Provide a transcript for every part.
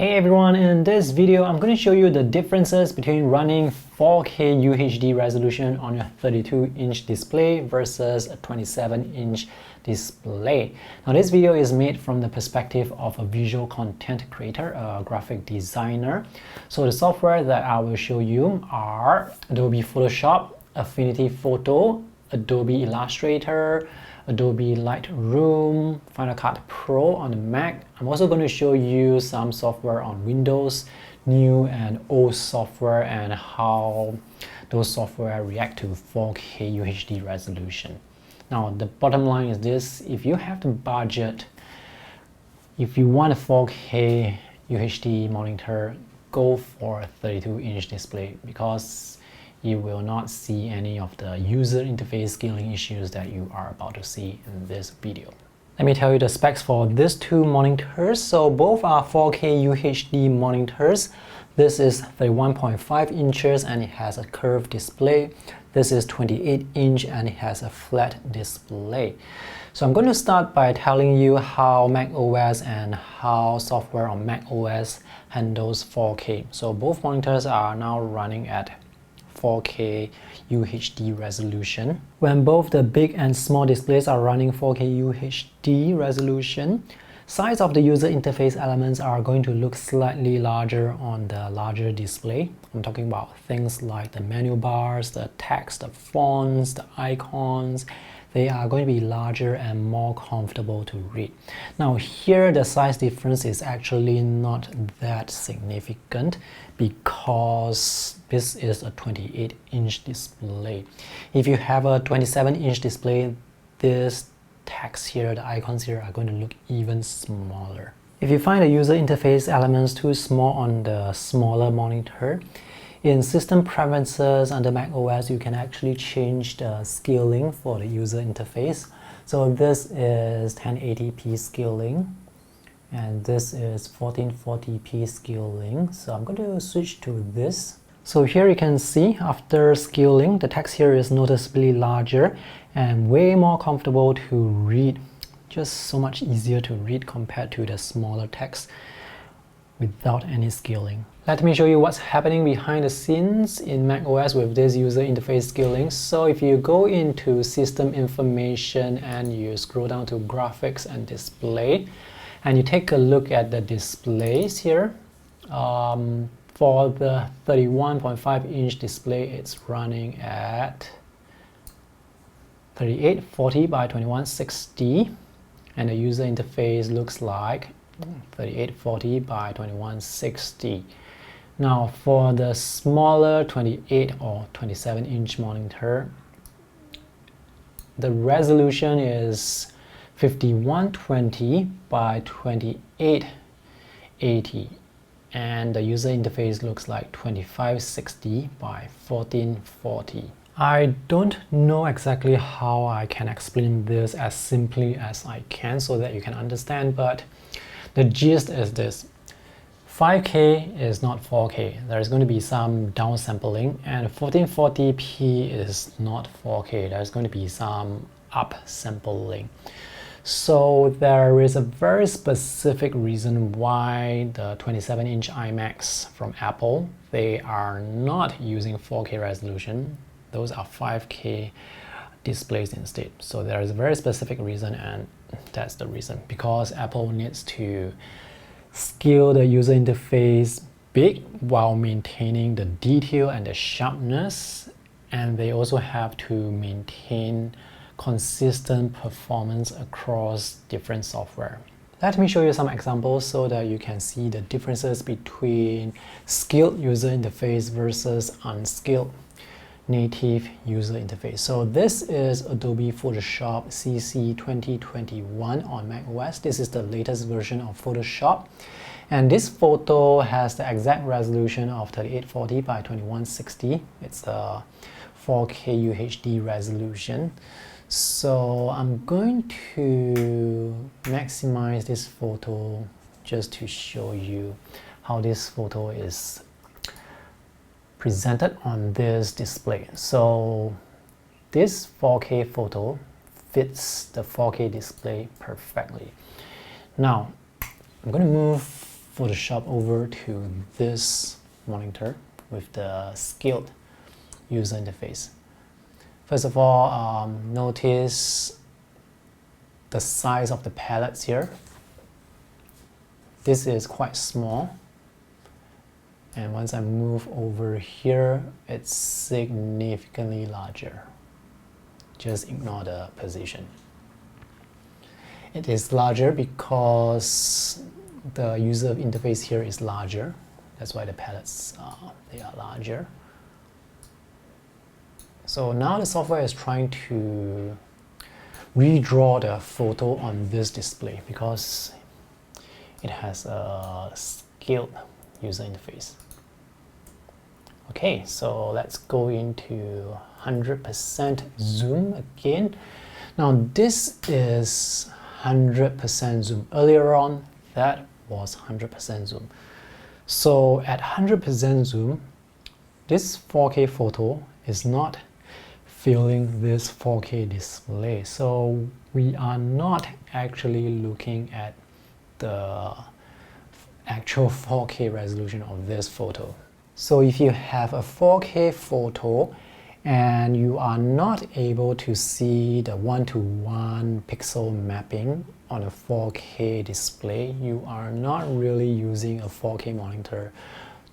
Hey everyone, in this video I'm going to show you the differences between running 4K UHD resolution on your 32-inch display versus a 27-inch display. Now this video is made from the perspective of a visual content creator, a graphic designer. So the software that I will show you are Adobe Photoshop, Affinity Photo, Adobe Illustrator, Adobe Lightroom, Final Cut Pro on the Mac. I'm also going to show you some software on Windows, new and old software, and how those software react to 4K UHD resolution. Now the bottom line is this: if you have the budget, if you want a 4K UHD monitor, go for a 32-inch display, because you will not see any of the user interface scaling issues that you are about to see in this video. Let me tell you the specs for these two monitors. So both are 4K UHD monitors. This is 31.5 inches and it has a curved display. This is 28 inch and it has a flat display. So I'm going to start by telling you how macOS and how software on macOS handles 4K. So both monitors are now running at 4K UHD resolution. When both the big and small displays are running 4K UHD resolution, size of the user interface elements are going to look slightly larger on the larger display. I'm talking about things like the menu bars, the text, the fonts, the icons. They are going to be larger and more comfortable to read. Now here the size difference is actually not that significant because this is a 28-inch display. If you have a 27-inch display, this text here, the icons here are going to look even smaller. If you find the user interface elements too small on the smaller monitor, in System Preferences under macOS, you can actually change the scaling for the user interface. So this is 1080p scaling and this is 1440p scaling. So I'm going to switch to this. So here you can see after scaling, the text here is noticeably larger and way more comfortable to read. Just so much easier to read compared to the smaller text without any scaling. Let me show you what's happening behind the scenes in macOS with this user interface scaling. So if you go into System Information and you scroll down to Graphics and Display, and you take a look at the displays here, for the 31.5-inch display, it's running at 3840 by 2160, and the user interface looks like 3840 by 2160. Now for the smaller 28 or 27-inch monitor, the resolution is 5120 by 2880 and the user interface looks like 2560 by 1440. I don't know exactly how I can explain this as simply as I can so that you can understand, but the gist is this: 5K is not 4K. There is going to be some downsampling, and 1440p is not 4K. There's going to be some upsampling. So there is a very specific reason why the 27-inch iMacs from Apple, they are not using 4K resolution. Those are 5K displays instead. So there is a very specific reason, and that's the reason, because Apple needs to scale the user interface big while maintaining the detail and the sharpness, and they also have to maintain consistent performance across different software. Let me show you some examples so that you can see the differences between scaled user interface versus unscaled native user interface. So this is Adobe Photoshop CC 2021 on macOS. This is the latest version of Photoshop, and this photo has the exact resolution of 3840 by 2160. It's a 4K UHD resolution. So I'm going to maximize this photo just to show you how this photo is presented on this display. So this 4K photo fits the 4K display perfectly. Now I'm going to move Photoshop over to this monitor with the scaled user interface. First of all, notice the size of the palettes here. This is quite small. And once I move over here, it's significantly larger. Just ignore the position. It is larger because the user interface here is larger. That's why the palettes they are larger. So now the software is trying to redraw the photo on this display because it has a scaled user interface. Okay, so let's go into 100% zoom again. Now this is 100% zoom. Earlier on, that was 100% zoom. So at 100% zoom, this 4K photo is not filling this 4K display. So we are not actually looking at the actual 4K resolution of this photo. So if you have a 4K photo and you are not able to see the one-to-one pixel mapping on a 4K display, you are not really using a 4K monitor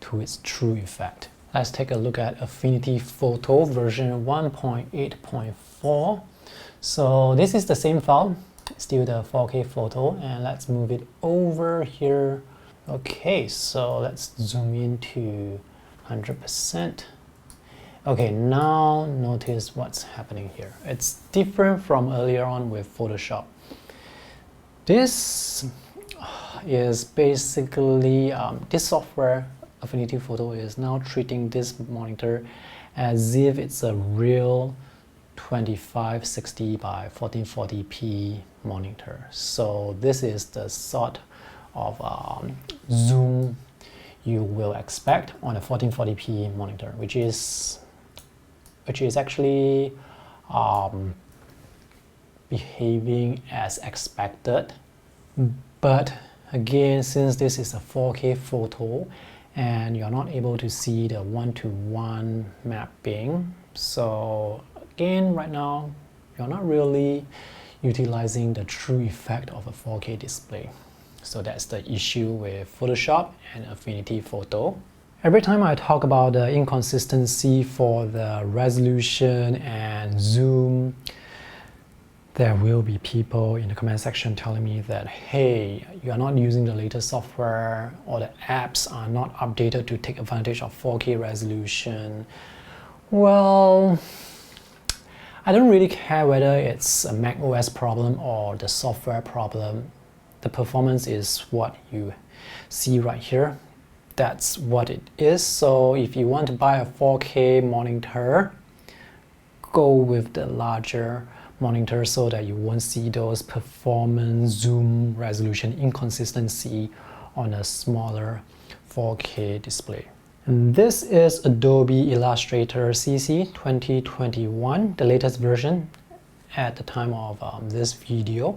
to its true effect. Let's take a look at Affinity Photo version 1.8.4. So this is the same file, still the 4K photo, and let's move it over here. Okay, so let's zoom into 100%. Okay, now notice what's happening here. It's different from earlier on with Photoshop. This is basically, this software, Affinity Photo, is now treating this monitor as if it's a real 2560 by 1440p monitor. So this is the sort of zoom you will expect on a 1440p monitor, which is actually behaving as expected. But again, since this is a 4K photo and you're not able to see the one-to-one mapping, so again, right now, you're not really utilizing the true effect of a 4K display. So that's the issue with Photoshop and Affinity Photo. Every time I talk about the inconsistency for the resolution and zoom, there will be people in the comment section telling me that, hey, you are not using the latest software, or the apps are not updated to take advantage of 4K resolution. Well, I don't really care whether it's a macOS problem or the software problem. The performance is what you see right here. That's what it is. So if you want to buy a 4K monitor, go with the larger monitor so that you won't see those performance, zoom, resolution inconsistency on a smaller 4K display. And this is Adobe Illustrator CC 2021, the latest version at the time of this video.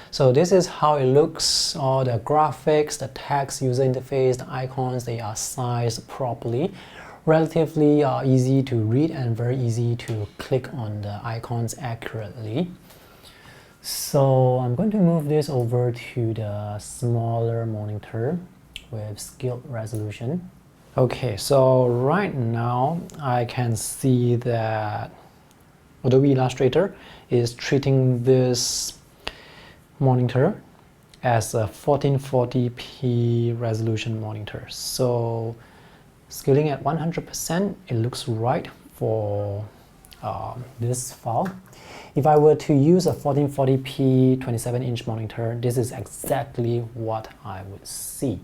So this is how it looks. All the graphics, the text, user interface, the icons, they are sized properly. Relatively easy to read and very easy to click on the icons accurately. So I'm going to move this over to the smaller monitor with scaled resolution. Okay, so right now I can see that Adobe Illustrator is treating this monitor as a 1440p resolution monitor. So scaling at 100%, it looks right for this file. If I were to use a 1440p 27-inch monitor, this is exactly what I would see.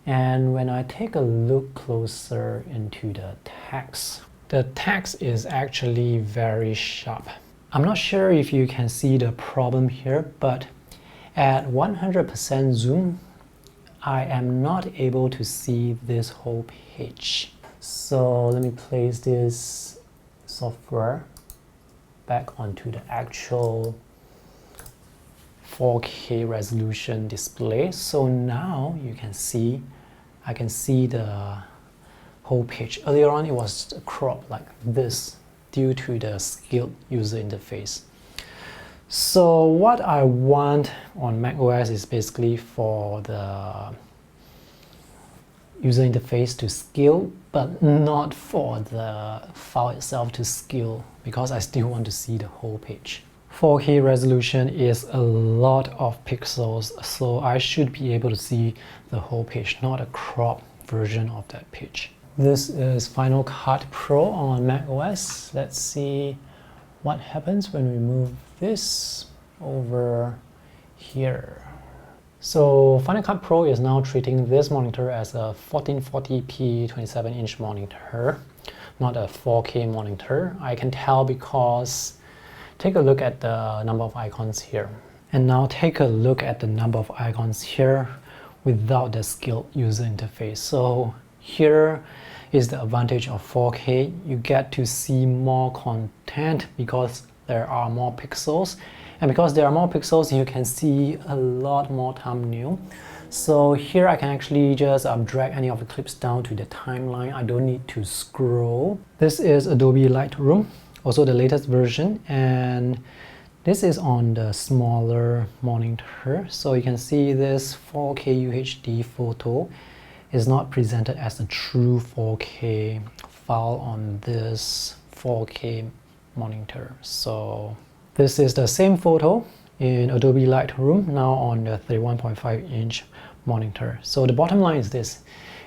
And when I take a look closer into the text is actually very sharp. I'm not sure if you can see the problem here, but at 100% zoom, I am not able to see this whole page. So let me place this software back onto the actual 4K resolution display. So now you can see, I can see the whole page. Earlier on it was cropped like this due to the skilled user interface. So what I want on macOS is basically for the user interface to scale, but not for the file itself to scale, because I still want to see the whole page. 4K resolution is a lot of pixels, so I should be able to see the whole page, not a cropped version of that page. This is Final Cut Pro on macOS. Let's see what happens when we move this over here. So Final Cut Pro is now treating this monitor as a 1440p 27-inch monitor, not a 4K monitor. I can tell because take a look at the number of icons here. And now take a look at the number of icons here without the skilled user interface. So here is the advantage of 4K. You get to see more content because there are more pixels. And because there are more pixels, you can see a lot more thumbnail. So here I can actually just drag any of the clips down to the timeline. I don't need to scroll. This is Adobe Lightroom, also the latest version. And this is on the smaller monitor. So you can see this 4K UHD photo is not presented as a true 4K file on this 4K monitor. So this is the same photo in Adobe Lightroom, now on the 31.5-inch monitor. So the bottom line is this: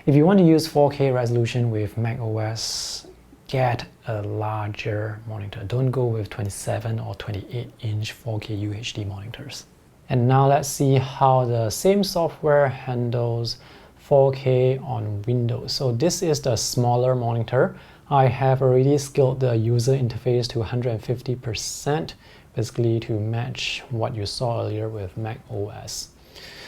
if you want to use 4K resolution with macOS, get a larger monitor. Don't go with 27 or 28-inch 4K UHD monitors. And now let's see how the same software handles 4K on Windows. So this is the smaller monitor. I have already scaled the user interface to 150%, basically to match what you saw earlier with macOS.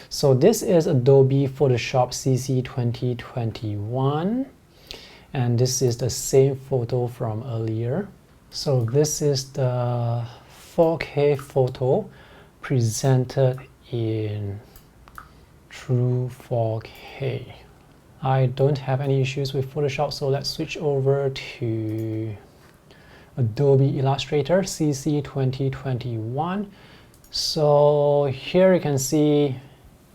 So this is Adobe Photoshop CC 2021, and this is the same photo from earlier. So this is the 4K photo presented in true 4K. I don't have any issues with Photoshop, so let's switch over to Adobe Illustrator CC 2021. So here you can see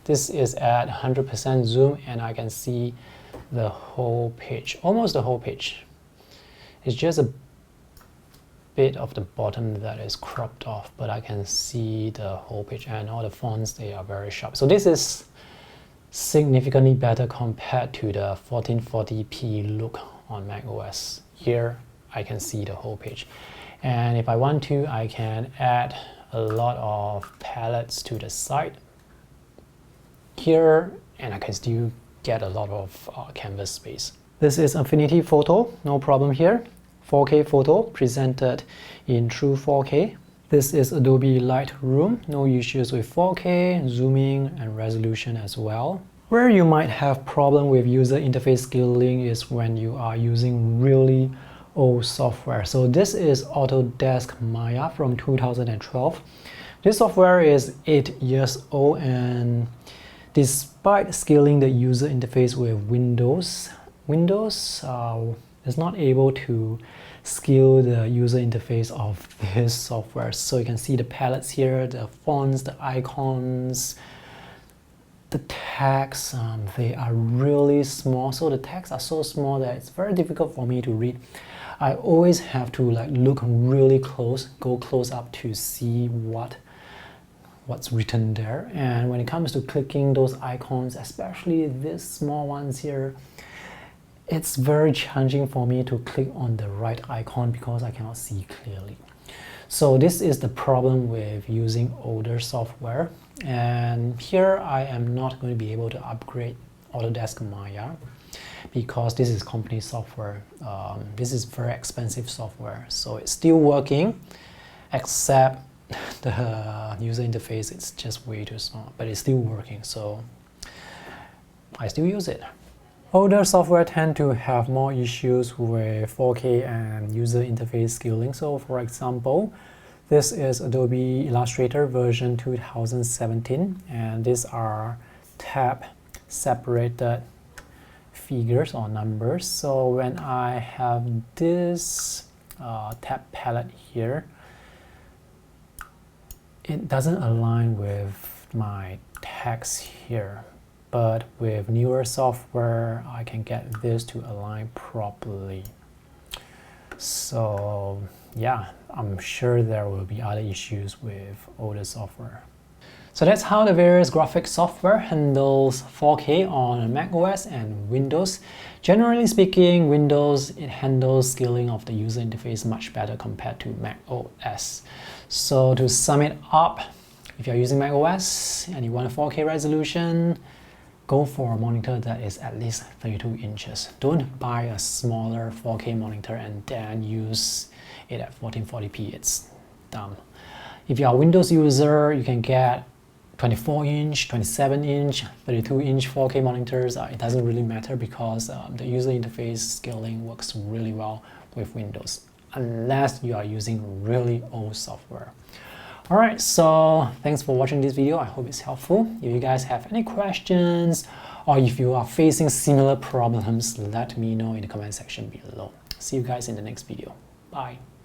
this is at 100% zoom, and I can see the whole page, almost the whole page. It's just a bit of the bottom that is cropped off, but I can see the whole page, and all the fonts, they are very sharp. So this is significantly better compared to the 1440p look on macOS. Here I can see the whole page, and if I want to, I can add a lot of palettes to the side here, and I can still get a lot of canvas space. This is Affinity Photo, no problem here. 4K photo presented in true 4K. This is Adobe Lightroom, no issues with 4K, zooming and resolution as well. Where you might have problem with user interface scaling is when you are using really old software. So this is Autodesk Maya from 2012. This software is 8 years old, and despite scaling the user interface with Windows is not able to scale the user interface of this software. So you can see the palettes here, the fonts, the icons, the text, they are really small. So the texts are so small that it's very difficult for me to read. I always have to look really close, go close up to see what's written there. And when it comes to clicking those icons, especially these small ones here, it's very challenging for me to click on the right icon because I cannot see clearly. So this is the problem with using older software. And here I am not going to be able to upgrade Autodesk Maya because this is company software. This is very expensive software. So it's still working, except the user interface, it's just way too small, but it's still working. So I still use it. Older software tend to have more issues with 4K and user interface scaling. So for example, This is Adobe Illustrator version 2017, and these are tab separated figures or numbers. So when I have this tab palette here, it doesn't align with my text here, but with newer software I can get this to align properly. So yeah, I'm sure there will be other issues with older software. So that's how the various graphic software handles 4K on macOS and Windows. Generally speaking, Windows, it handles scaling of the user interface much better compared to macOS. So to sum it up, if you're using macOS and you want a 4K resolution, go for a monitor that is at least 32 inches. Don't buy a smaller 4K monitor and then use it at 1440p. It's dumb. If you're a Windows user, you can get 24-inch, 27-inch, 32-inch 4K monitors. It doesn't really matter because the user interface scaling works really well with Windows, unless you are using really old software. Alright, so thanks for watching this video. I hope it's helpful. If you guys have any questions or if you are facing similar problems, let me know in the comment section below. See you guys in the next video. Bye.